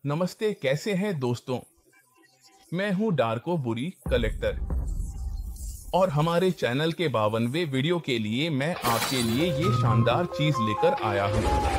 नमस्ते, कैसे हैं दोस्तों। मैं हूं डार्को बुरी कलेक्टर और हमारे चैनल के 52वें वीडियो के लिए मैं आपके लिए ये शानदार चीज लेकर आया हूं।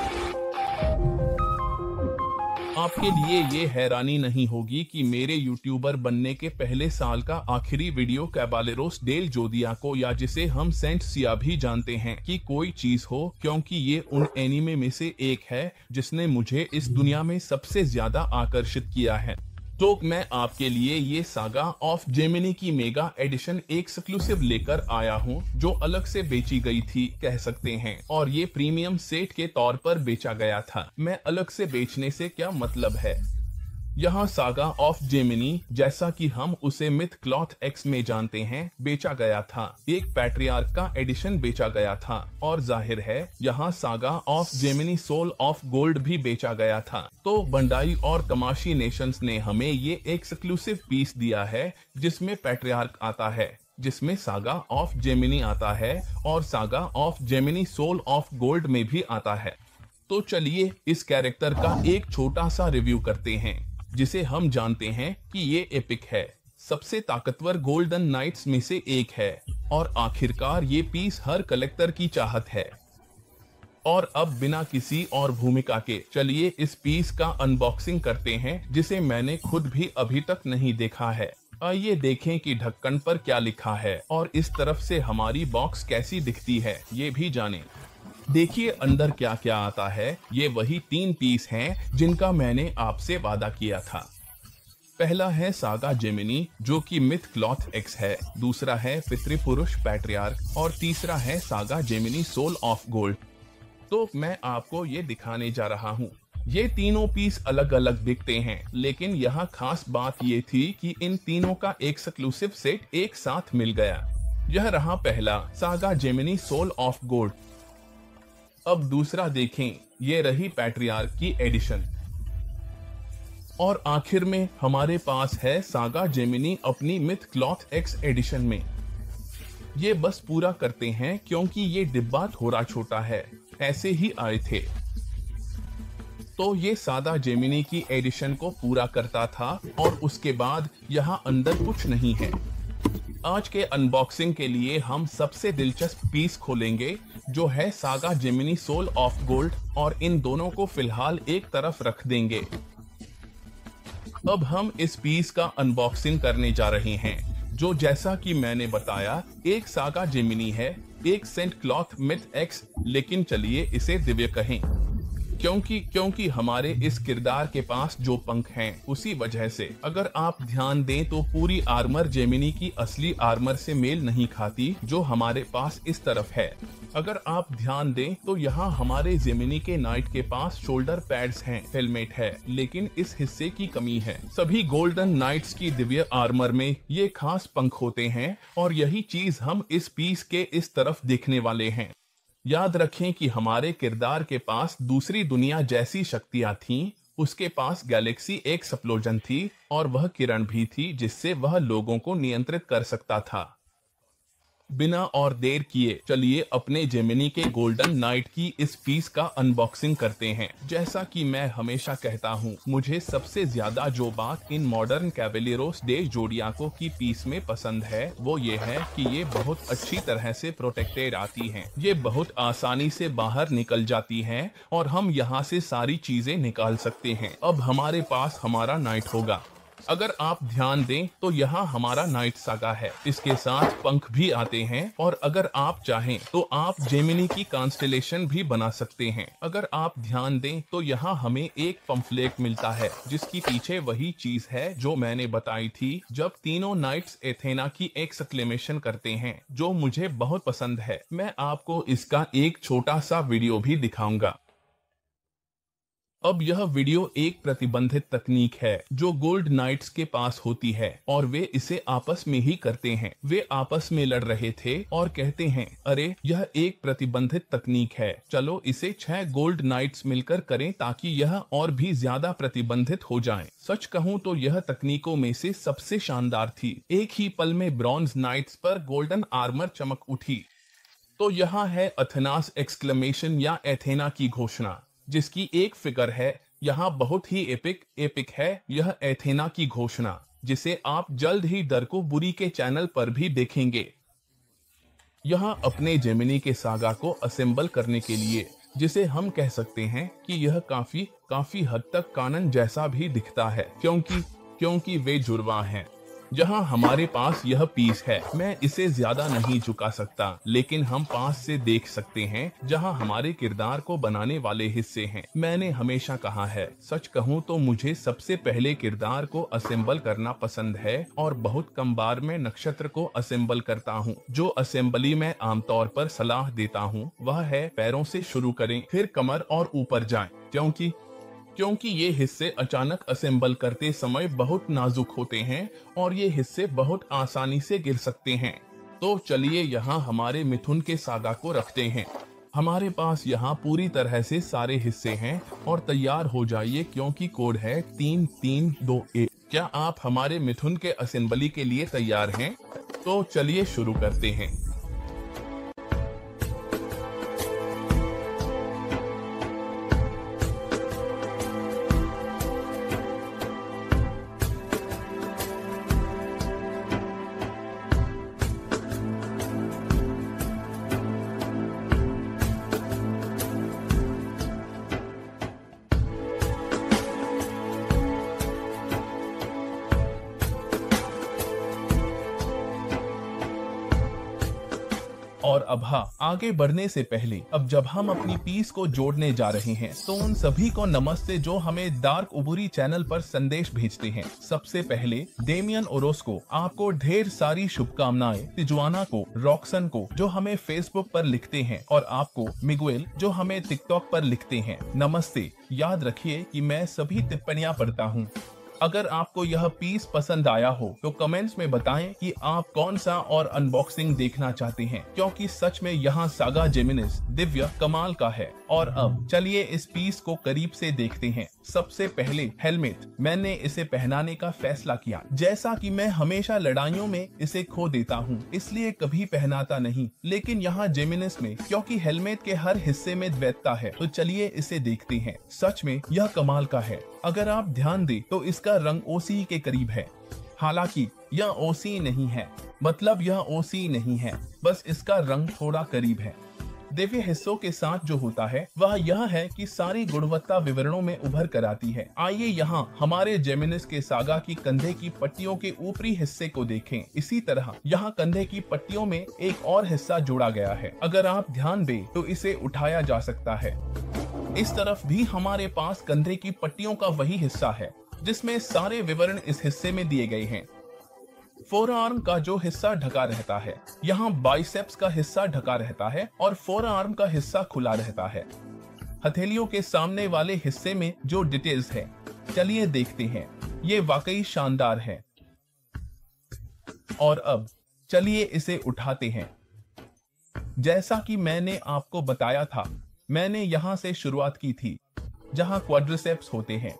आपके लिए ये हैरानी नहीं होगी कि मेरे यूट्यूबर बनने के पहले साल का आखिरी वीडियो कैबालेरोस डेल जोदियाको या जिसे हम सेंट सिया भी जानते हैं कि कोई चीज हो, क्योंकि ये उन एनीमे में से एक है जिसने मुझे इस दुनिया में सबसे ज्यादा आकर्षित किया है। तो मैं आपके लिए ये सागा ऑफ जेमिनी की मेगा एडिशन एक्सक्लूसिव लेकर आया हूँ, जो अलग से बेची गई थी कह सकते हैं, और ये प्रीमियम सेट के तौर पर बेचा गया था। मैं अलग से बेचने से क्या मतलब है, यहाँ सागा ऑफ जेमिनी, जैसा कि हम उसे मिथ क्लॉथ एक्स में जानते हैं, बेचा गया था। एक पैट्रियार्क का एडिशन बेचा गया था, और जाहिर है यहाँ Saga of Gemini Soul of Gold भी बेचा गया था। तो बंडाई और तमाशी नेशंस ने हमें ये एक्सक्लूसिव पीस दिया है जिसमें पैट्रियार्क आता है, जिसमें सागा ऑफ जेमिनी आता है, और Saga of Gemini Soul of Gold में भी आता है। तो चलिए इस कैरेक्टर का एक छोटा सा रिव्यू करते हैं, जिसे हम जानते हैं कि ये एपिक है, सबसे ताकतवर गोल्डन नाइट्स में से एक है, और आखिरकार ये पीस हर कलेक्टर की चाहत है। और अब बिना किसी और भूमिका के चलिए इस पीस का अनबॉक्सिंग करते हैं, जिसे मैंने खुद भी अभी तक नहीं देखा है। आइए देखें कि ढक्कन पर क्या लिखा है और इस तरफ से हमारी बॉक्स कैसी दिखती है, ये भी जानें। देखिए अंदर क्या क्या आता है। ये वही 3 पीस हैं जिनका मैंने आपसे वादा किया था। पहला है सागा जेमिनी, जो कि मिथ क्लॉथ एक्स है। दूसरा है पितृपुरुष पैट्रियार्क, और तीसरा है Saga Gemini Soul of Gold. तो मैं आपको ये दिखाने जा रहा हूँ। ये तीनों पीस अलग अलग दिखते हैं, लेकिन यहाँ खास बात ये थी कि इन तीनों का एक्सक्लूसिव सेट एक साथ मिल गया। यह रहा पहला, Saga Gemini Soul of Gold. अब दूसरा देखें, ये रही पैट्रियार्क की एडिशन। और आखिर में हमारे पास है सागा जेमिनी अपनी मिथ क्लॉथ एक्स एडिशन में। ये बस पूरा करते हैं क्योंकि ये डिब्बा थोड़ा छोटा है, ऐसे ही आए थे। तो ये सादा जेमिनी की एडिशन को पूरा करता था, और उसके बाद यहाँ अंदर कुछ नहीं है। आज के अनबॉक्सिंग के लिए हम सबसे दिलचस्प पीस खोलेंगे, जो है Saga Gemini Soul of Gold, और इन दोनों को फिलहाल एक तरफ रख देंगे। अब हम इस पीस का अनबॉक्सिंग करने जा रहे हैं, जो जैसा कि मैंने बताया एक सागा जेमिनी है, एक सेंट क्लॉथ मिथ एक्स, लेकिन चलिए इसे दिव्य कहें, क्योंकि हमारे इस किरदार के पास जो पंख हैं, उसी वजह से। अगर आप ध्यान दें तो पूरी आर्मर जेमिनी की असली आर्मर से मेल नहीं खाती, जो हमारे पास इस तरफ है। अगर आप ध्यान दें तो यहाँ हमारे जेमिनी के नाइट के पास शोल्डर पैड्स हैं, हेलमेट है, लेकिन इस हिस्से की कमी है। सभी गोल्डन नाइट्स की दिव्य आर्मर में ये खास पंख होते हैं, और यही चीज हम इस पीस के इस तरफ देखने वाले हैं। याद रखें कि हमारे किरदार के पास दूसरी दुनिया जैसी शक्तियां थीं, उसके पास गैलेक्सी एक्सप्लोजन थी, और वह किरण भी थी जिससे वह लोगों को नियंत्रित कर सकता था। बिना और देर किए चलिए अपने जेमिनी के गोल्डन नाइट की इस पीस का अनबॉक्सिंग करते हैं। जैसा कि मैं हमेशा कहता हूँ, मुझे सबसे ज्यादा जो बात इन मॉडर्न कैवेलियरोस डे जोडियाको की पीस में पसंद है, वो ये है कि ये बहुत अच्छी तरह से प्रोटेक्टेड आती हैं। ये बहुत आसानी से बाहर निकल जाती हैं, और हम यहाँ से सारी चीजें निकाल सकते हैं। अब हमारे पास हमारा नाइट होगा। अगर आप ध्यान दें तो यहाँ हमारा नाइट सागा है, इसके साथ पंख भी आते हैं, और अगर आप चाहें तो आप जेमिनी की कॉन्स्टेलेशन भी बना सकते हैं। अगर आप ध्यान दें तो यहाँ हमें एक पंफलेट मिलता है, जिसकी पीछे वही चीज है जो मैंने बताई थी जब तीनों नाइट्स एथेना की एक्सक्लेमेशन करते हैं, जो मुझे बहुत पसंद है। मैं आपको इसका एक छोटा सा वीडियो भी दिखाऊंगा। अब यह वीडियो एक प्रतिबंधित तकनीक है जो गोल्ड नाइट्स के पास होती है, और वे इसे आपस में ही करते हैं। वे आपस में लड़ रहे थे और कहते हैं, अरे यह एक प्रतिबंधित तकनीक है, चलो इसे 6 गोल्ड नाइट्स मिलकर करें ताकि यह और भी ज्यादा प्रतिबंधित हो जाए। सच कहूँ तो यह तकनीकों में से सबसे शानदार थी। एक ही पल में ब्रॉन्ज नाइट्स पर गोल्डन आर्मर चमक उठी। तो यहाँ है अथेनास एक्सक्लेमेशन या एथेना की घोषणा, जिसकी एक फिगर है यहाँ बहुत ही एपिक है यह एथेना की घोषणा, जिसे आप जल्द ही डरको बुरी के चैनल पर भी देखेंगे। यहाँ अपने जेमिनी के सागा को असेंबल करने के लिए, जिसे हम कह सकते हैं कि यह काफी हद तक कानन जैसा भी दिखता है, क्योंकि वे जुड़वा हैं। जहां हमारे पास यह पीस है, मैं इसे ज्यादा नहीं झुका सकता, लेकिन हम पास से देख सकते हैं जहां हमारे किरदार को बनाने वाले हिस्से हैं। मैंने हमेशा कहा है, सच कहूं तो मुझे सबसे पहले किरदार को असेंबल करना पसंद है और बहुत कम बार मैं नक्षत्र को असेंबल करता हूं। जो असेंबली मैं आमतौर पर सलाह देता हूं वह है पैरों से शुरू करें, फिर कमर और ऊपर जाएं, क्योंकि ये हिस्से अचानक असेंबल करते समय बहुत नाजुक होते हैं और ये हिस्से बहुत आसानी से गिर सकते हैं। तो चलिए यहाँ हमारे मिथुन के सागा को रखते हैं। हमारे पास यहाँ पूरी तरह से सारे हिस्से हैं और तैयार हो जाइए, क्योंकि कोड है 3321। क्या आप हमारे मिथुन के असेंबली के लिए तैयार हैं? तो चलिए शुरू करते हैं। और अब आगे बढ़ने से पहले, अब जब हम अपनी पीस को जोड़ने जा रहे हैं, तो उन सभी को नमस्ते जो हमें डार्क उबुरी चैनल पर संदेश भेजते हैं। सबसे पहले डेमियन ओरोस्को, आपको ढेर सारी शुभकामनाएं। तिजुआना को, रॉक्सन को जो हमें फेसबुक पर लिखते हैं, और आपको मिगुएल जो हमें टिकटॉक पर लिखते हैं, नमस्ते। याद रखिए कि मैं सभी टिप्पणियां पढ़ता हूँ। अगर आपको यह पीस पसंद आया हो तो कमेंट्स में बताएं कि आप कौन सा और अनबॉक्सिंग देखना चाहते हैं, क्योंकि सच में यहाँ सागा जेमिनिस दिव्य कमाल का है। और अब चलिए इस पीस को करीब से देखते हैं। सबसे पहले हेलमेट, मैंने इसे पहनाने का फैसला किया। जैसा कि मैं हमेशा लड़ाइयों में इसे खो देता हूँ, इसलिए कभी पहनाता नहीं, लेकिन यहाँ जेमिनिस में क्योंकि हेलमेट के हर हिस्से में द्वैतता है, तो चलिए इसे देखते हैं। सच में यह कमाल का है। अगर आप ध्यान दें तो इसका रंग ओसी के करीब है। हालांकि यह ओसी नहीं है, मतलब यह ओसी नहीं है, बस इसका रंग थोड़ा करीब है। दिव्य हिस्सों के साथ जो होता है वह यह है कि सारी गुणवत्ता विवरणों में उभर कर आती है। आइए यहाँ हमारे जेमिनिस के सागा की कंधे की पट्टियों के ऊपरी हिस्से को देखें। इसी तरह यहाँ कंधे की पट्टियों में एक और हिस्सा जोड़ा गया है। अगर आप ध्यान दें तो इसे उठाया जा सकता है। इस तरफ भी हमारे पास कंधे की पट्टियों का वही हिस्सा है, जिसमें सारे विवरण इस हिस्से में दिए गए हैं। फोरआर्म का जो हिस्सा ढका रहता है, यहाँ बाइसेप्स का हिस्सा ढका रहता है और फोरआर्म का हिस्सा खुला रहता है। हथेलियों के सामने वाले हिस्से में जो डिटेल्स है, चलिए देखते हैं। ये वाकई शानदार है। और अब चलिए इसे उठाते हैं। जैसा कि मैंने आपको बताया था, मैंने यहाँ से शुरुआत की थी जहाँ क्वाड्रिसेप्स होते हैं।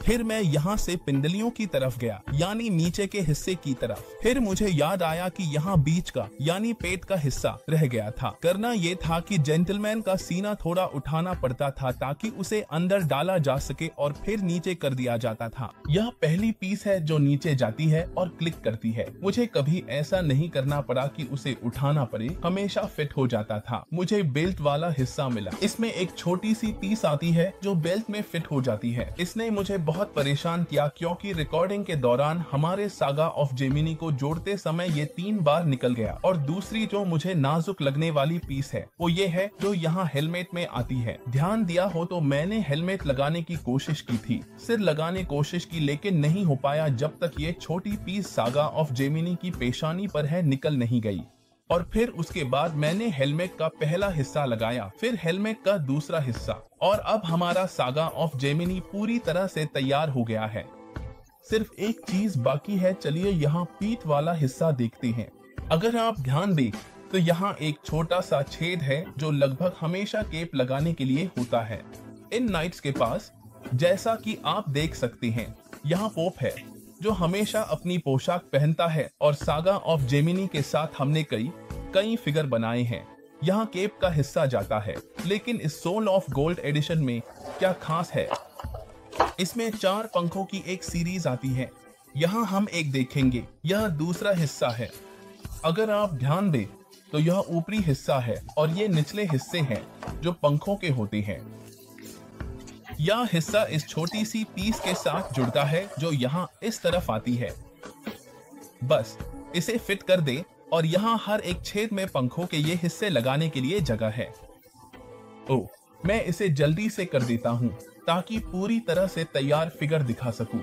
फिर मैं यहाँ से पिंडलियों की तरफ गया, यानी नीचे के हिस्से की तरफ। फिर मुझे याद आया कि यहाँ बीच का यानी पेट का हिस्सा रह गया था। करना ये था कि जेंटलमैन का सीना थोड़ा उठाना पड़ता था ताकि उसे अंदर डाला जा सके और फिर नीचे कर दिया जाता था। यह पहली पीस है जो नीचे जाती है और क्लिक करती है। मुझे कभी ऐसा नहीं करना पड़ा कि उसे उठाना पड़े, हमेशा फिट हो जाता था। मुझे बेल्ट वाला हिस्सा मिला। इसमें एक छोटी सी पीस आती है जो बेल्ट में फिट हो जाती है। इसने मुझे बहुत परेशान किया, क्योंकि रिकॉर्डिंग के दौरान हमारे सागा ऑफ जेमिनी को जोड़ते समय ये 3 बार निकल गया। और दूसरी जो मुझे नाजुक लगने वाली पीस है वो ये है जो यहाँ हेलमेट में आती है। ध्यान दिया हो तो मैंने हेलमेट लगाने की कोशिश की थी, सिर लगाने कोशिश की, लेकिन नहीं हो पाया जब तक ये छोटी पीस सागा ऑफ जेमिनी की पेशानी पर है निकल नहीं गई। और फिर उसके बाद मैंने हेलमेट का पहला हिस्सा लगाया, फिर हेलमेट का दूसरा हिस्सा, और अब हमारा सागा ऑफ जेमिनी पूरी तरह से तैयार हो गया है। सिर्फ एक चीज बाकी है। चलिए यहाँ पीठ वाला हिस्सा देखते हैं। अगर आप ध्यान दें तो यहाँ एक छोटा सा छेद है जो लगभग हमेशा केप लगाने के लिए होता है इन नाइट्स के पास। जैसा कि आप देख सकते हैं, यहाँ पोप है जो हमेशा अपनी पोशाक पहनता है, और सागा ऑफ जेमिनी के साथ हमने कई फिगर बनाए हैं। यहाँ केप का हिस्सा जाता है, लेकिन इस सोल ऑफ गोल्ड एडिशन में क्या खास है? इसमें 4 पंखों की एक सीरीज आती है। यहाँ हम एक देखेंगे, यह दूसरा हिस्सा है। अगर आप ध्यान दें तो यह ऊपरी हिस्सा है और ये निचले हिस्से हैं जो पंखों के होते हैं। यह हिस्सा इस छोटी सी पीस के साथ जुड़ता है जो यहाँ इस तरफ आती है। बस इसे फिट कर दे और यहाँ हर एक छेद में पंखों के ये हिस्से लगाने के लिए जगह है। ओह, मैं इसे जल्दी से कर देता हूँ ताकि पूरी तरह से तैयार फिगर दिखा सकूं।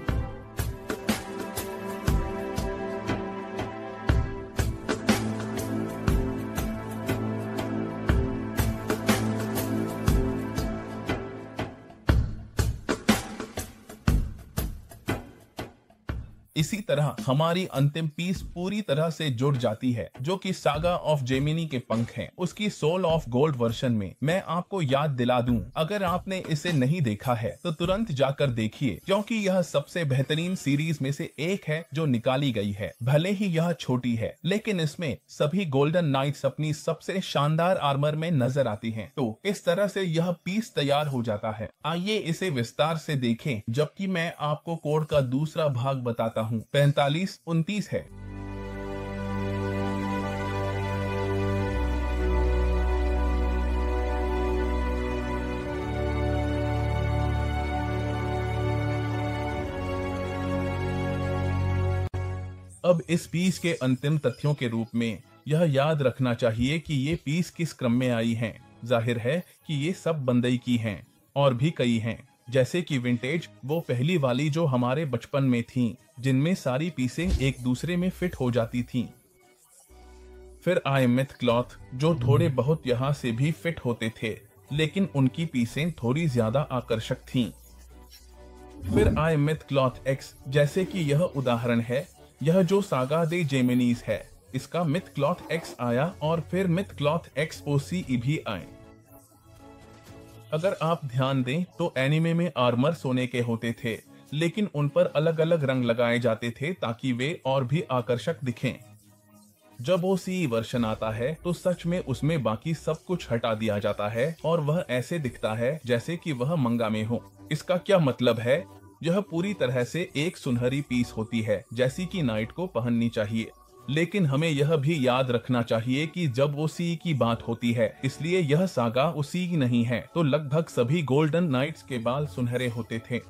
इसी तरह हमारी अंतिम पीस पूरी तरह से जुड़ जाती है, जो कि सागा ऑफ जेमिनी के पंख हैं। उसकी सोल ऑफ गोल्ड वर्जन में मैं आपको याद दिला दूं, अगर आपने इसे नहीं देखा है तो तुरंत जाकर देखिए, क्योंकि यह सबसे बेहतरीन सीरीज में से एक है जो निकाली गई है। भले ही यह छोटी है, लेकिन इसमें सभी गोल्डन नाइट्स अपनी सबसे शानदार आर्मर में नजर आती हैं। तो इस तरह से यह पीस तैयार हो जाता है। आइए इसे विस्तार से देखें, जबकि मैं आपको कोड का दूसरा भाग बताता हूँ। 4529 है। अब इस पीस के अंतिम तथ्यों के रूप में यह याद रखना चाहिए कि ये पीस किस क्रम में आई हैं। जाहिर है कि ये सब बंदई की हैं और भी कई हैं, जैसे कि विंटेज, वो पहली वाली जो हमारे बचपन में थीं, जिनमें सारी पीसें एक दूसरे में फिट हो जाती थीं। फिर आए मिथ क्लॉथ, जो थोड़े बहुत यहाँ से भी फिट होते थे, लेकिन उनकी पीसें थोड़ी ज्यादा आकर्षक थीं। फिर आए मिथ क्लॉथ एक्स, जैसे कि यह उदाहरण है, यह जो सागा दे जेमिनीज है, इसका मिथ क्लॉथ एक्स आया और फिर मिथ क्लॉथ एक्स ओसीई भी आए। अगर आप ध्यान दें तो एनिमे में आर्मर सोने के होते थे, लेकिन उन पर अलग अलग रंग लगाए जाते थे ताकि वे और भी आकर्षक दिखें। जब ओसीई वर्जन आता है तो सच में उसमें बाकी सब कुछ हटा दिया जाता है और वह ऐसे दिखता है जैसे कि वह मंगा में हो। इसका क्या मतलब है? यह पूरी तरह से एक सुनहरी पीस होती है, जैसी कि नाइट को पहननी चाहिए। लेकिन हमें यह भी याद रखना चाहिए कि जब ओसीई की बात होती है, इसलिए यह सागा ओसीई नहीं है, तो लगभग सभी गोल्डन नाइट्स के बाल सुनहरे होते थे।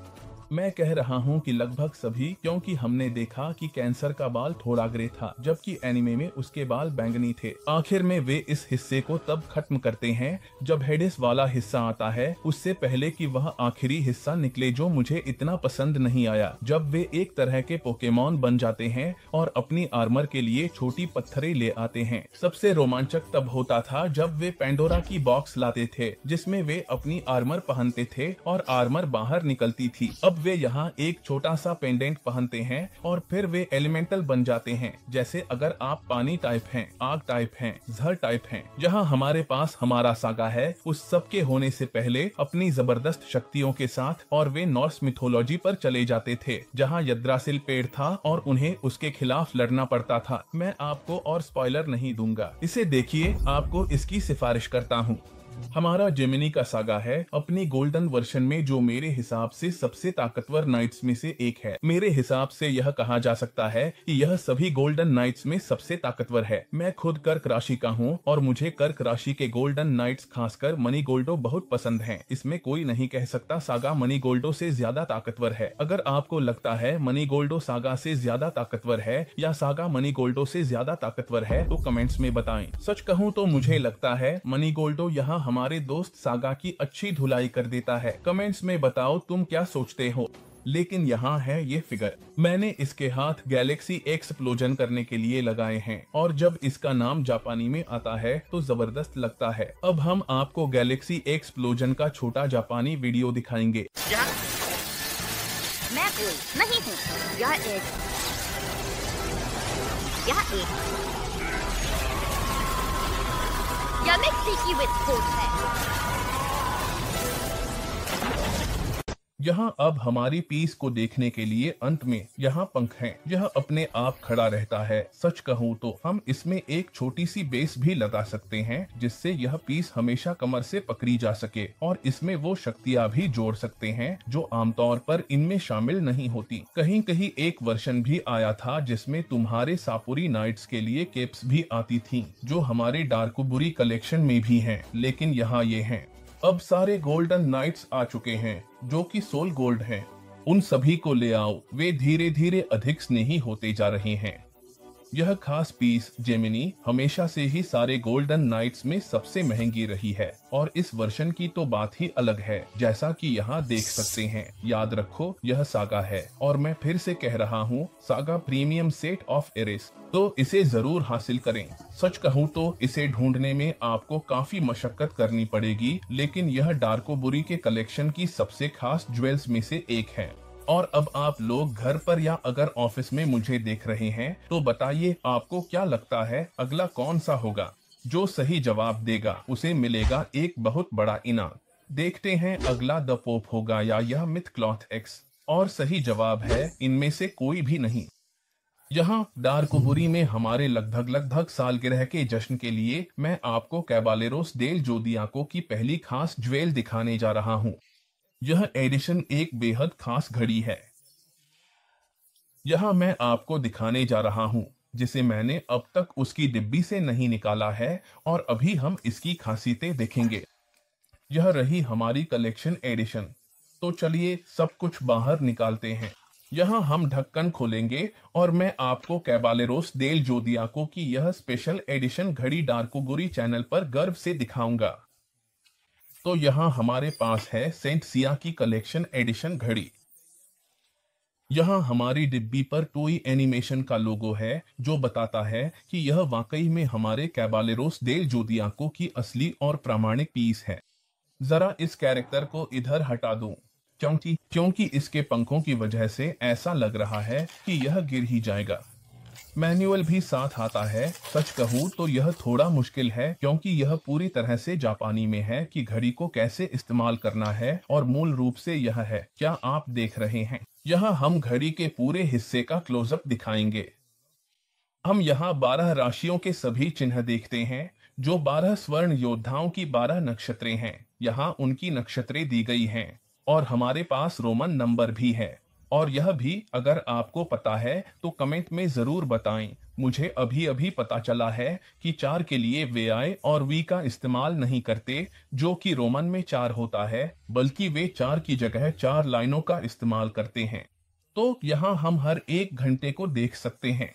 मैं कह रहा हूँ कि लगभग सभी, क्योंकि हमने देखा कि कैंसर का बाल थोड़ा ग्रे था, जबकि एनिमे में उसके बाल बैंगनी थे। आखिर में वे इस हिस्से को तब खत्म करते हैं जब हेडिस वाला हिस्सा आता है, उससे पहले कि वह आखिरी हिस्सा निकले, जो मुझे इतना पसंद नहीं आया। जब वे एक तरह के पोकेमॉन बन जाते हैं और अपनी आर्मर के लिए छोटी पत्थरें ले आते हैं। सबसे रोमांचक तब होता था जब वे पेंडोरा की बॉक्स लाते थे, जिसमें वे अपनी आर्मर पहनते थे और आर्मर बाहर निकलती थी। अब वे यहाँ एक छोटा सा पेंडेंट पहनते हैं और फिर वे एलिमेंटल बन जाते हैं, जैसे अगर आप पानी टाइप हैं, आग टाइप हैं, जहर टाइप हैं। जहाँ हमारे पास हमारा सागा है, उस सब के होने से पहले अपनी जबरदस्त शक्तियों के साथ, और वे नॉर्स मिथोलॉजी पर चले जाते थे, जहाँ यद्रासिल पेड़ था और उन्हें उसके खिलाफ लड़ना पड़ता था। मैं आपको और स्पॉइलर नहीं दूंगा, इसे देखिए, आपको इसकी सिफारिश करता हूँ। हमारा जेमिनी का सागा है अपनी गोल्डन वर्जन में, जो मेरे हिसाब से सबसे ताकतवर नाइट्स में से एक है। मेरे हिसाब से यह कहा जा सकता है कि यह सभी गोल्डन नाइट्स में सबसे ताकतवर है। मैं खुद कर्क राशि का हूँ और मुझे कर्क राशि के गोल्डन नाइट्स, खासकर मनी गोल्डो, बहुत पसंद हैं। इसमें कोई नहीं कह सकता सागा मनी गोल्डो से ज्यादा ताकतवर है। अगर आपको लगता है मनी गोल्डो सागा से ज्यादा ताकतवर है या सागा मनी गोल्डो से ज्यादा ताकतवर है, तो कमेंट्स में बताएं। सच कहूँ तो मुझे लगता है मनी गोल्डो यहाँ हमारे दोस्त सागा की अच्छी धुलाई कर देता है। कमेंट्स में बताओ तुम क्या सोचते हो। लेकिन यहाँ है ये फिगर। मैंने इसके हाथ गैलेक्सी एक्सप्लोजन करने के लिए लगाए हैं और जब इसका नाम जापानी में आता है तो जबरदस्त लगता है। अब हम आपको गैलेक्सी एक्सप्लोजन का छोटा जापानी वीडियो दिखाएंगे। क्या? मैं कोई नहीं हूँ। यह एक Yamexiki with Force है। यहाँ अब हमारी पीस को देखने के लिए अंत में यहाँ पंख हैं। यह अपने आप खड़ा रहता है। सच कहूँ तो हम इसमें एक छोटी सी बेस भी लगा सकते हैं जिससे यह पीस हमेशा कमर से पकड़ी जा सके, और इसमें वो शक्तियाँ भी जोड़ सकते हैं जो आमतौर पर इनमें शामिल नहीं होती। कहीं कहीं एक वर्जन भी आया था जिसमें तुम्हारे सापुरी नाइट्स के लिए केप्स भी आती थी, जो हमारे डार्कोबुरी कलेक्शन में भी हैं, लेकिन यहाँ ये हैं। अब सारे गोल्डन नाइट्स आ चुके हैं जो कि सोल गोल्ड हैं। उन सभी को ले आओ, वे धीरे धीरे अधिक स्नेही होते जा रहे हैं। यह खास पीस जेमिनी हमेशा से ही सारे गोल्डन नाइट्स में सबसे महंगी रही है, और इस वर्जन की तो बात ही अलग है, जैसा कि यहाँ देख सकते हैं। याद रखो यह सागा है, और मैं फिर से कह रहा हूँ, Saga Premium Set of Aries, तो इसे जरूर हासिल करें। सच कहूँ तो इसे ढूंढने में आपको काफी मशक्कत करनी पड़ेगी, लेकिन यह डार्कोबुरी के कलेक्शन की सबसे खास ज्वेल्स में से एक है। और अब आप लोग घर पर या अगर ऑफिस में मुझे देख रहे हैं तो बताइए आपको क्या लगता है अगला कौन सा होगा। जो सही जवाब देगा उसे मिलेगा एक बहुत बड़ा इनाम। देखते हैं अगला द पोप होगा या यह मिथ क्लॉथ एक्स, और सही जवाब है इनमें से कोई भी नहीं। यहाँ डार्कोबुरी में हमारे लगभग सालगिरह के जश्न के लिए मैं आपको कैबालेरोस डेल जोदियाको की पहली खास ज्वेल दिखाने जा रहा हूँ। यह एडिशन एक बेहद खास घड़ी है। यहाँ मैं आपको दिखाने जा रहा हूँ जिसे मैंने अब तक उसकी डिब्बी से नहीं निकाला है, और अभी हम इसकी खासियतें देखेंगे। यह रही हमारी कलेक्शन एडिशन। तो चलिए सब कुछ बाहर निकालते हैं। यहाँ हम ढक्कन खोलेंगे और मैं आपको कैबालेरोस डेल जोदियाको की यह स्पेशल एडिशन घड़ी डार्कोबुरी चैनल पर गर्व से दिखाऊंगा। तो यहाँ हमारे पास है सेंट सिया की कलेक्शन एडिशन घड़ी। यहाँ हमारी डिब्बी पर टोई एनिमेशन का लोगो है जो बताता है कि यह वाकई में हमारे कैबालेरोस डेल जोदियाको की असली और प्रामाणिक पीस है। जरा इस कैरेक्टर को इधर हटा दूं, क्योंकि इसके पंखों की वजह से ऐसा लग रहा है कि यह गिर ही जाएगा। मैनुअल भी साथ आता है। सच कहूँ तो यह थोड़ा मुश्किल है क्योंकि यह पूरी तरह से जापानी में है कि घड़ी को कैसे इस्तेमाल करना है, और मूल रूप से यह है। क्या आप देख रहे हैं? यहाँ हम घड़ी के पूरे हिस्से का क्लोजअप दिखाएंगे। हम यहाँ 12 राशियों के सभी चिन्ह देखते हैं जो 12 स्वर्ण योद्धाओं की 12 नक्षत्रें हैं। यहाँ उनकी नक्षत्रें दी गई हैं, और हमारे पास रोमन नंबर भी है। और यह भी अगर आपको पता है तो कमेंट में जरूर बताएं। मुझे अभी अभी पता चला है कि 4 के लिए वे आई और वी का इस्तेमाल नहीं करते, जो कि रोमन में 4 होता है, बल्कि वे 4 की जगह 4 लाइनों का इस्तेमाल करते हैं। तो यहाँ हम हर 1 घंटे को देख सकते हैं।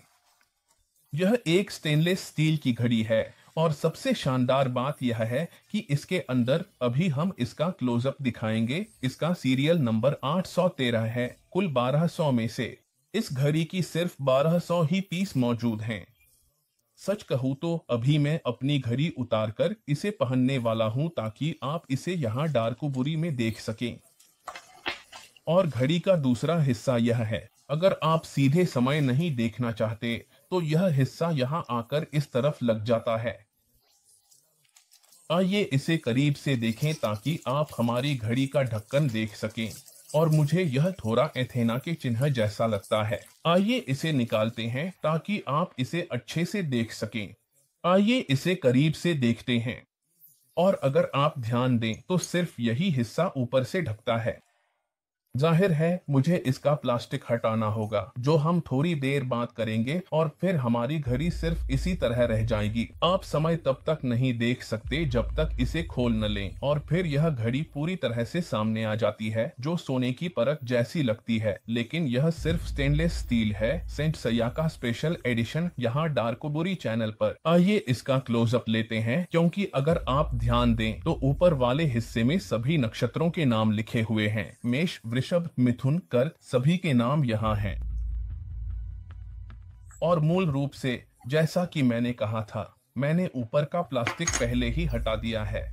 यह एक स्टेनलेस स्टील की घड़ी है, और सबसे शानदार बात यह है कि इसके अंदर अभी हम इसका क्लोजअप दिखाएंगे। इसका सीरियल नंबर 813 है। कुल 1200 में से इस घड़ी की सिर्फ 1200 ही पीस मौजूद हैं। सच कहूँ तो अभी मैं अपनी घड़ी उतारकर इसे पहनने वाला हूँ ताकि आप इसे यहाँ डार्कोबुरी में देख सकें। और घड़ी का दूसरा हिस्सा यह है। अगर आप सीधे समय नहीं देखना चाहते तो यह हिस्सा यहाँ आकर इस तरफ लग जाता है। आइए इसे करीब से देखें ताकि आप हमारी घड़ी का ढक्कन देख सकें, और मुझे यह थोड़ा एथेना के चिन्ह जैसा लगता है। आइए इसे निकालते हैं ताकि आप इसे अच्छे से देख सकें। आइए इसे करीब से देखते हैं, और अगर आप ध्यान दें तो सिर्फ यही हिस्सा ऊपर से ढकता है। जाहिर है मुझे इसका प्लास्टिक हटाना होगा, जो हम थोड़ी देर बाद करेंगे, और फिर हमारी घड़ी सिर्फ इसी तरह रह जाएगी। आप समय तब तक नहीं देख सकते जब तक इसे खोल न लें, और फिर यह घड़ी पूरी तरह से सामने आ जाती है, जो सोने की परत जैसी लगती है, लेकिन यह सिर्फ स्टेनलेस स्टील है। सेंट सिया का स्पेशल एडिशन यहाँ डार्कोबुरी चैनल पर। आइए इसका क्लोजअप लेते हैं, क्योंकि अगर आप ध्यान दें तो ऊपर वाले हिस्से में सभी नक्षत्रों के नाम लिखे हुए हैं। मेष, वृषभ, मिथुन, कर्क, सभी के नाम यहाँ हैं। और मूल रूप से जैसा कि मैंने कहा था, मैंने ऊपर का प्लास्टिक पहले ही हटा दिया है।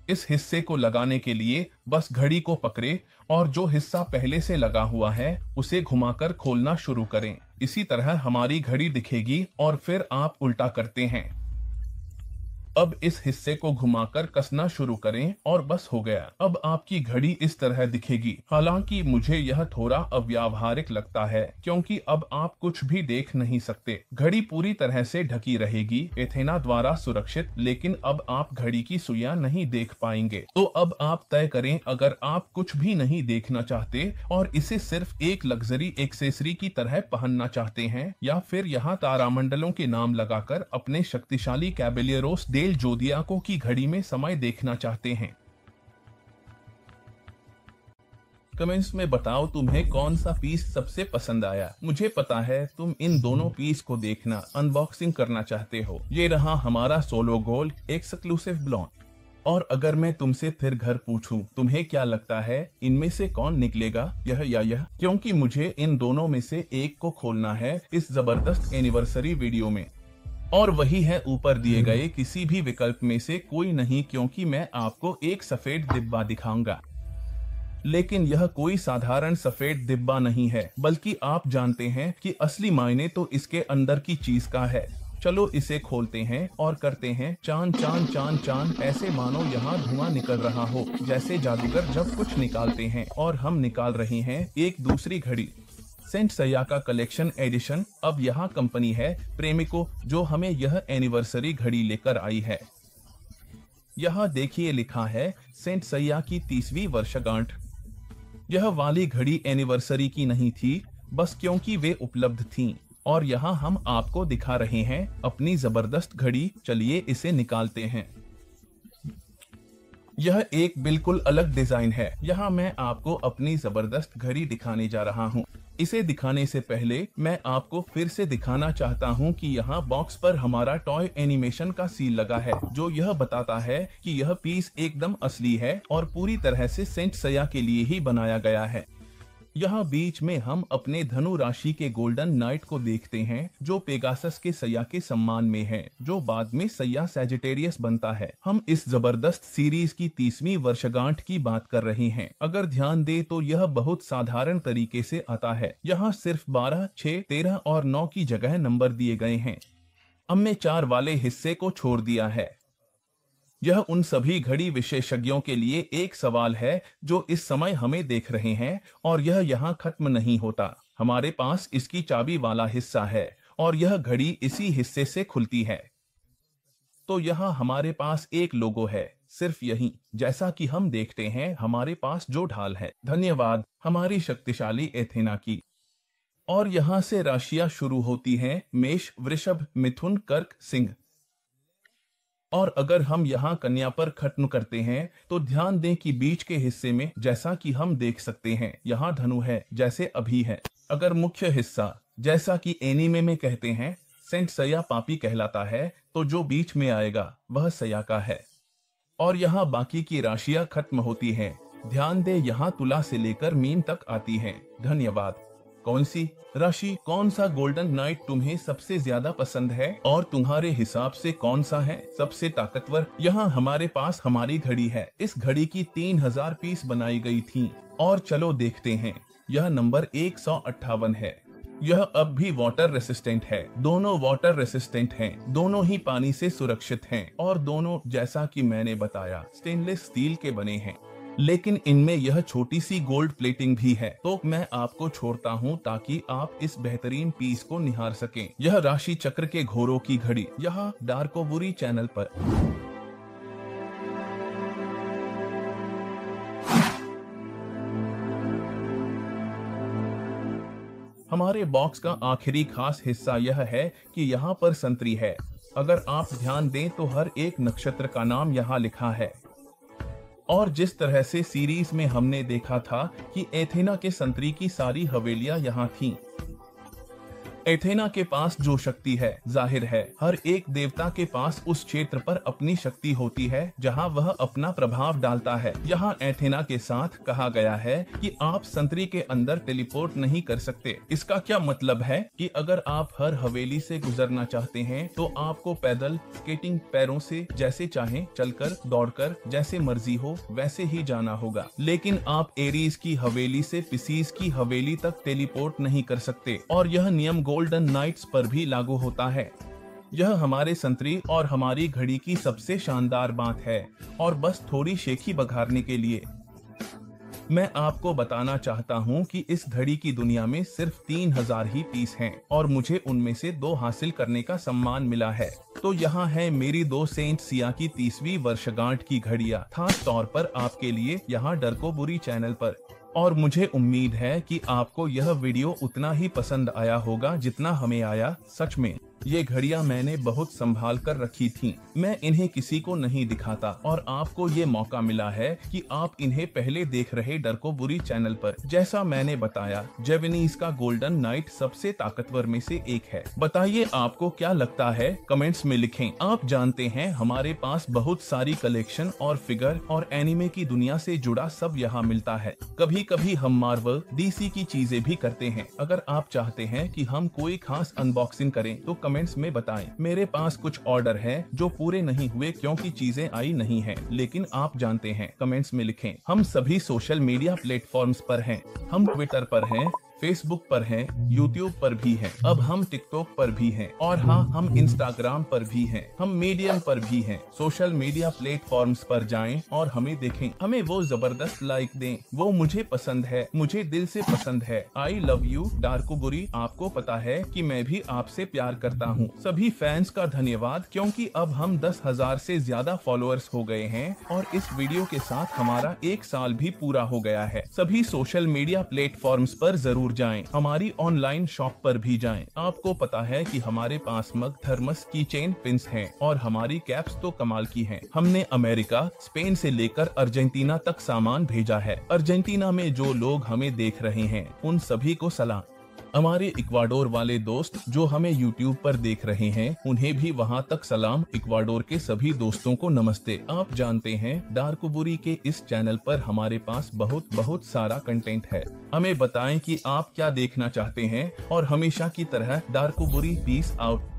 इस हिस्से को लगाने के लिए बस घड़ी को पकड़े और जो हिस्सा पहले से लगा हुआ है उसे घुमाकर खोलना शुरू करें। इसी तरह हमारी घड़ी दिखेगी और फिर आप उल्टा करते हैं। अब इस हिस्से को घुमाकर कसना शुरू करें और बस हो गया। अब आपकी घड़ी इस तरह दिखेगी। हालांकि मुझे यह थोड़ा अव्यावहारिक लगता है क्योंकि अब आप कुछ भी देख नहीं सकते। घड़ी पूरी तरह से ढकी रहेगी, एथेना द्वारा सुरक्षित, लेकिन अब आप घड़ी की सुइयां नहीं देख पाएंगे। तो अब आप तय करें, अगर आप कुछ भी नहीं देखना चाहते और इसे सिर्फ एक लग्जरी एक्सेसरी की तरह पहनना चाहते हैं, या फिर यहाँ तारामंडलों के नाम लगाकर अपने शक्तिशाली कैबेलियरोस डेल जोदियाको की घड़ी में समय देखना चाहते हैं। कमेंट्स में बताओ तुम्हें कौन सा पीस सबसे पसंद आया। मुझे पता है तुम इन दोनों पीस को देखना, अनबॉक्सिंग करना चाहते हो। ये रहा हमारा सोलो गोल्ड एक्सक्लूसिव ब्लॉन्ड। और अगर मैं तुमसे फिर घर पूछूं, तुम्हें क्या लगता है इनमें से कौन निकलेगा, यह या यह? क्योंकि मुझे इन दोनों में से एक को खोलना है इस जबरदस्त एनिवर्सरी वीडियो में, और वही है ऊपर दिए गए किसी भी विकल्प में से कोई नहीं, क्योंकि मैं आपको एक सफेद डिब्बा दिखाऊंगा। लेकिन यह कोई साधारण सफेद डिब्बा नहीं है, बल्कि आप जानते हैं कि असली मायने तो इसके अंदर की चीज का है। चलो इसे खोलते हैं और करते हैं चान चान चान चान, ऐसे मानो यहाँ धुआं निकल रहा हो, जैसे जादूगर जब कुछ निकालते हैं। और हम निकाल रहे हैं एक दूसरी घड़ी, सेंट सैया का कलेक्शन एडिशन। अब यहाँ कंपनी है प्रेमिको जो हमें यह एनिवर्सरी घड़ी लेकर आई है। यहाँ देखिए लिखा है सेंट सैया की 30वीं वर्षगांठ। यह वाली घड़ी एनिवर्सरी की नहीं थी, बस क्योंकि वे उपलब्ध थीं। और यहाँ हम आपको दिखा रहे हैं अपनी जबरदस्त घड़ी। चलिए इसे निकालते हैं। यह एक बिल्कुल अलग डिजाइन है। यहाँ मैं आपको अपनी जबरदस्त घड़ी दिखाने जा रहा हूँ। इसे दिखाने से पहले मैं आपको फिर से दिखाना चाहता हूँ कि यहाँ बॉक्स पर हमारा टॉय एनिमेशन का सील लगा है, जो यह बताता है कि यह पीस एकदम असली है और पूरी तरह से सेंट सैया के लिए ही बनाया गया है। यहाँ बीच में हम अपने धनु राशि के गोल्डन नाइट को देखते हैं, जो पेगासस के सैया के सम्मान में है, जो बाद में सैया सैजिटेरियस बनता है। हम इस जबरदस्त सीरीज की 30वीं वर्षगांठ की बात कर रहे हैं। अगर ध्यान दे तो यह बहुत साधारण तरीके से आता है। यहाँ सिर्फ 12, 6, 13 और 9 की जगह नंबर दिए गए हैं। हमने 4 वाले हिस्से को छोड़ दिया है। यह उन सभी घड़ी विशेषज्ञों के लिए एक सवाल है जो इस समय हमें देख रहे हैं, और यह यहाँ खत्म नहीं होता। हमारे पास इसकी चाबी वाला हिस्सा है और यह घड़ी इसी हिस्से से खुलती है। तो यहाँ हमारे पास एक लोगो है, सिर्फ यही, जैसा कि हम देखते हैं हमारे पास जो ढाल है। धन्यवाद हमारी शक्तिशाली एथेना की। और यहाँ से राशियां शुरू होती हैं, मेष, वृषभ, मिथुन, कर्क, सिंह। और अगर हम यहाँ कन्या पर खत्म करते हैं तो ध्यान दें कि बीच के हिस्से में, जैसा कि हम देख सकते हैं, यहाँ धनु है जैसे अभी है। अगर मुख्य हिस्सा, जैसा कि एनीमे में कहते हैं, सेंट सैया पापी कहलाता है, तो जो बीच में आएगा वह सैया का है। और यहाँ बाकी की राशियां खत्म होती हैं। ध्यान दे यहाँ तुला से लेकर मीन तक आती हैं। धन्यवाद। कौन सी राशि, कौन सा गोल्डन नाइट तुम्हें सबसे ज्यादा पसंद है और तुम्हारे हिसाब से कौन सा है सबसे ताकतवर? यहाँ हमारे पास हमारी घड़ी है। इस घड़ी की 3000 पीस बनाई गई थी। और चलो देखते हैं, यह नंबर 158 है। यह अब भी वाटर रेसिस्टेंट है। दोनों वाटर रेसिस्टेंट हैं, दोनों ही पानी से सुरक्षित हैं, और दोनों, जैसा कि मैंने बताया, स्टेनलेस स्टील के बने हैं। लेकिन इनमें यह छोटी सी गोल्ड प्लेटिंग भी है। तो मैं आपको छोड़ता हूँ ताकि आप इस बेहतरीन पीस को निहार सकें। यह राशि चक्र के घोरों की घड़ी, यहाँ डार्कोबुरी चैनल पर। हमारे बॉक्स का आखिरी खास हिस्सा यह है कि यहाँ पर संतरी है। अगर आप ध्यान दें तो हर एक नक्षत्र का नाम यहाँ लिखा है। और जिस तरह से सीरीज में हमने देखा था कि एथेना के संतरी की सारी हवेलियां यहाँ थीं। एथेना के पास जो शक्ति है, जाहिर है हर एक देवता के पास उस क्षेत्र पर अपनी शक्ति होती है जहाँ वह अपना प्रभाव डालता है। यहाँ एथेना के साथ कहा गया है कि आप संतरी के अंदर टेलीपोर्ट नहीं कर सकते। इसका क्या मतलब है कि अगर आप हर हवेली से गुजरना चाहते हैं तो आपको पैदल, स्केटिंग, पैरों से, जैसे चाहें चलकर, दौड़कर, जैसे मर्जी हो वैसे ही जाना होगा। लेकिन आप एरीज की हवेली से पिसीज की हवेली तक टेलीपोर्ट नहीं कर सकते। और यह नियम गोल्डन नाइट्स पर भी लागू होता है। यह हमारे संतरी और हमारी घड़ी की सबसे शानदार बात है और बस थोड़ी शेखी बघारने के लिए मैं आपको बताना चाहता हूं कि इस घड़ी की दुनिया में सिर्फ 3000 ही पीस हैं और मुझे उनमें से 2 हासिल करने का सम्मान मिला है। तो यहाँ है मेरी 2 सेंट सिया की 30वीं वर्षगांठ की घड़ियां, खास तौर पर आपके लिए यहाँ डरको बुरी चैनल पर। और मुझे उम्मीद है कि आपको यह वीडियो उतना ही पसंद आया होगा जितना हमें आया। सच में ये घड़ियां मैंने बहुत संभाल कर रखी थीं। मैं इन्हें किसी को नहीं दिखाता और आपको ये मौका मिला है कि आप इन्हें पहले देख रहे डरको बुरी चैनल पर। जैसा मैंने बताया, जेवेनीज का गोल्डन नाइट सबसे ताकतवर में से एक है। बताइए आपको क्या लगता है, कमेंट्स में लिखें। आप जानते हैं हमारे पास बहुत सारी कलेक्शन और फिगर और एनिमे की दुनिया से जुड़ा सब यहाँ मिलता है। कभी कभी हम मार्वल, डीसी की चीजें भी करते हैं। अगर आप चाहते हैं कि हम कोई खास अनबॉक्सिंग करें तो कमेंट्स में बताएं। मेरे पास कुछ ऑर्डर हैं जो पूरे नहीं हुए क्योंकि चीजें आई नहीं हैं, लेकिन आप जानते हैं, कमेंट्स में लिखें। हम सभी सोशल मीडिया प्लेटफॉर्म्स पर हैं। हम ट्विटर पर हैं, फेसबुक पर हैं, यूट्यूब पर भी हैं, अब हम टिकटॉक पर भी हैं और हाँ, हम इंस्टाग्राम पर भी हैं, हम मीडियम पर भी हैं। सोशल मीडिया प्लेटफॉर्म्स पर जाएं और हमें देखें, हमें वो जबरदस्त लाइक दें। वो मुझे पसंद है, मुझे दिल से पसंद है। आई लव यू डार्को बुरी। आपको पता है कि मैं भी आपसे प्यार करता हूँ। सभी फैंस का धन्यवाद, क्योंकि अब हम 10,000 से ज्यादा फॉलोअर्स हो गए हैं और इस वीडियो के साथ हमारा 1 साल भी पूरा हो गया है। सभी सोशल मीडिया प्लेटफॉर्म्स पर जरूर जाएं, हमारी ऑनलाइन शॉप पर भी जाएं। आपको पता है कि हमारे पास मग, थर्मस, की चेन, पिंस हैं और हमारी कैप्स तो कमाल की हैं। हमने अमेरिका, स्पेन से लेकर अर्जेंटीना तक सामान भेजा है। अर्जेंटीना में जो लोग हमें देख रहे हैं उन सभी को सलाम। हमारे इक्वाडोर वाले दोस्त जो हमें यूट्यूब पर देख रहे हैं उन्हें भी वहां तक सलाम। इक्वाडोर के सभी दोस्तों को नमस्ते। आप जानते हैं डार्को बुरी के इस चैनल पर हमारे पास बहुत सारा कंटेंट है। हमें बताएं कि आप क्या देखना चाहते हैं और हमेशा की तरह डार्को बुरी पीस आउट।